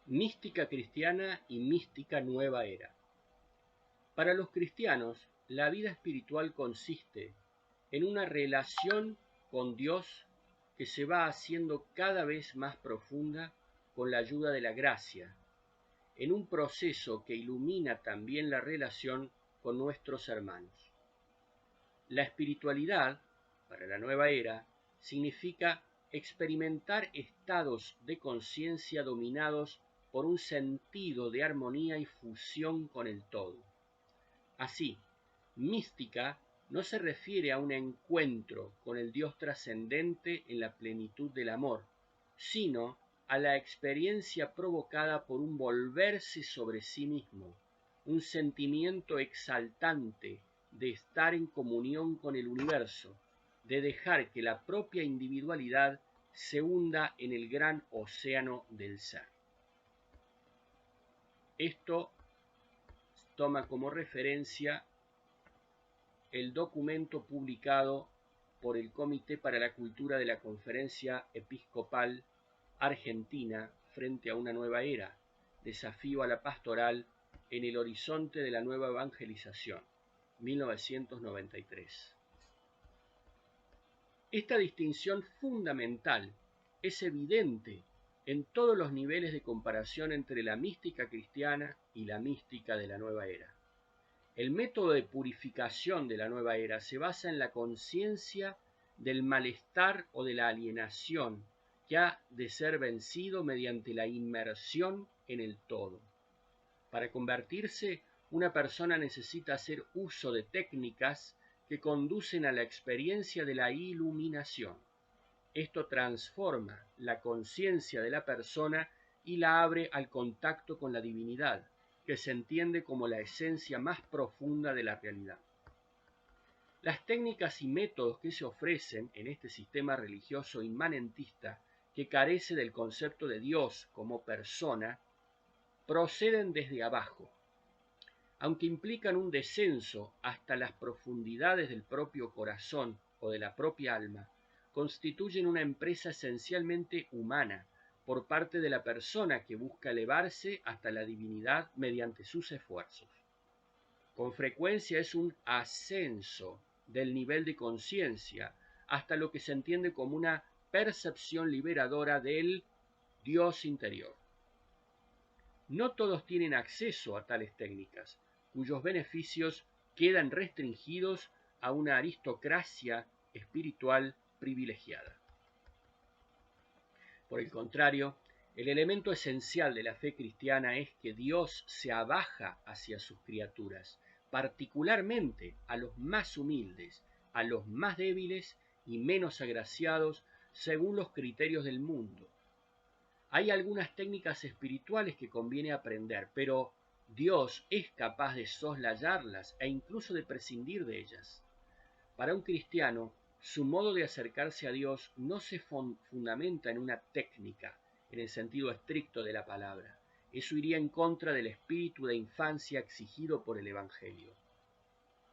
Mística cristiana y mística nueva era. Para los cristianos, la vida espiritual consiste en una relación con Dios que se va haciendo cada vez más profunda con la ayuda de la gracia, en un proceso que ilumina también la relación con nuestros hermanos. La espiritualidad, para la nueva era, significa experimentar estados de conciencia dominados por un sentido de armonía y fusión con el todo. Así, mística no se refiere a un encuentro con el Dios trascendente en la plenitud del amor, sino a la experiencia provocada por un volverse sobre sí mismo, un sentimiento exaltante de estar en comunión con el universo, de dejar que la propia individualidad se hunda en el gran océano del ser. Esto toma como referencia el documento publicado por el Comité para la Cultura de la Conferencia Episcopal Argentina frente a una nueva era, desafío a la pastoral en el horizonte de la nueva evangelización, 1993. Esta distinción fundamental es evidente en todos los niveles de comparación entre la mística cristiana y la mística de la nueva era. El método de purificación de la nueva era se basa en la conciencia del malestar o de la alienación que ha de ser vencido mediante la inmersión en el todo. Para convertirse, una persona necesita hacer uso de técnicas que conducen a la experiencia de la iluminación. Esto transforma la conciencia de la persona y la abre al contacto con la divinidad, que se entiende como la esencia más profunda de la realidad. Las técnicas y métodos que se ofrecen en este sistema religioso inmanentista que carece del concepto de Dios como persona, proceden desde abajo, aunque implican un descenso hasta las profundidades del propio corazón o de la propia alma, constituyen una empresa esencialmente humana por parte de la persona que busca elevarse hasta la divinidad mediante sus esfuerzos. Con frecuencia es un ascenso del nivel de conciencia hasta lo que se entiende como una percepción liberadora del Dios interior. No todos tienen acceso a tales técnicas, cuyos beneficios quedan restringidos a una aristocracia espiritual privilegiada. Por el contrario, el elemento esencial de la fe cristiana es que Dios se abaja hacia sus criaturas, particularmente a los más humildes, a los más débiles y menos agraciados según los criterios del mundo. Hay algunas técnicas espirituales que conviene aprender, pero Dios es capaz de soslayarlas e incluso de prescindir de ellas. Para un cristiano, su modo de acercarse a Dios no se fundamenta en una técnica, en el sentido estricto de la palabra. Eso iría en contra del espíritu de infancia exigido por el Evangelio.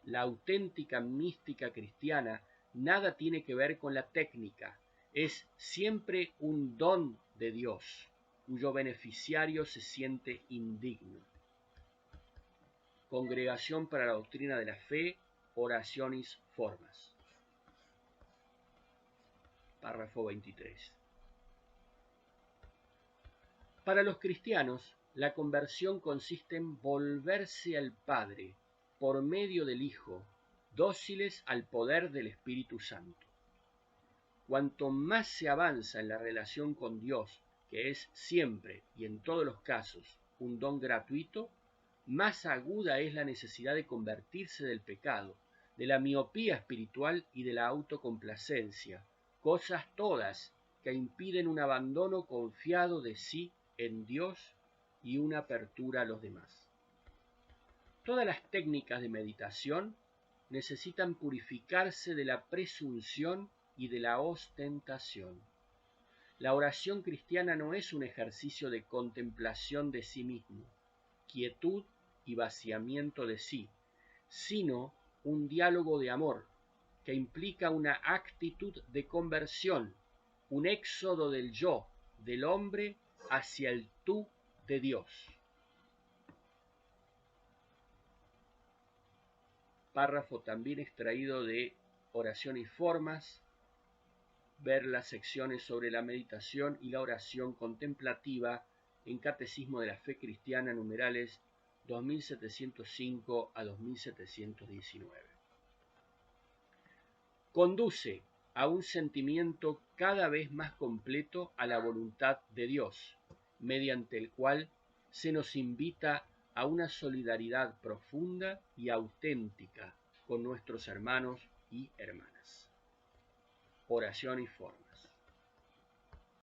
La auténtica mística cristiana nada tiene que ver con la técnica, es siempre un don de Dios, cuyo beneficiario se siente indigno. Congregación para la Doctrina de la Fe, Oraciones Formas. Párrafo 23. Para los cristianos, la conversión consiste en volverse al Padre por medio del Hijo, dóciles al poder del Espíritu Santo. Cuanto más se avanza en la relación con Dios, que es siempre y en todos los casos un don gratuito, más aguda es la necesidad de convertirse del pecado, de la miopía espiritual y de la autocomplacencia, cosas todas que impiden un abandono confiado de sí en Dios y una apertura a los demás. Todas las técnicas de meditación necesitan purificarse de la presunción y de la ostentación. La oración cristiana no es un ejercicio de contemplación de sí mismo, quietud y vaciamiento de sí, sino un diálogo de amor que implica una actitud de conversión, un éxodo del yo, del hombre, hacia el tú de Dios. Párrafo también extraído de Oración y Formas, ver las secciones sobre la meditación y la oración contemplativa en Catecismo de la Fe Cristiana, numerales 2705 a 2719. Conduce a un sentimiento cada vez más completo a la voluntad de Dios, mediante el cual se nos invita a una solidaridad profunda y auténtica con nuestros hermanos y hermanas. Oración y forma.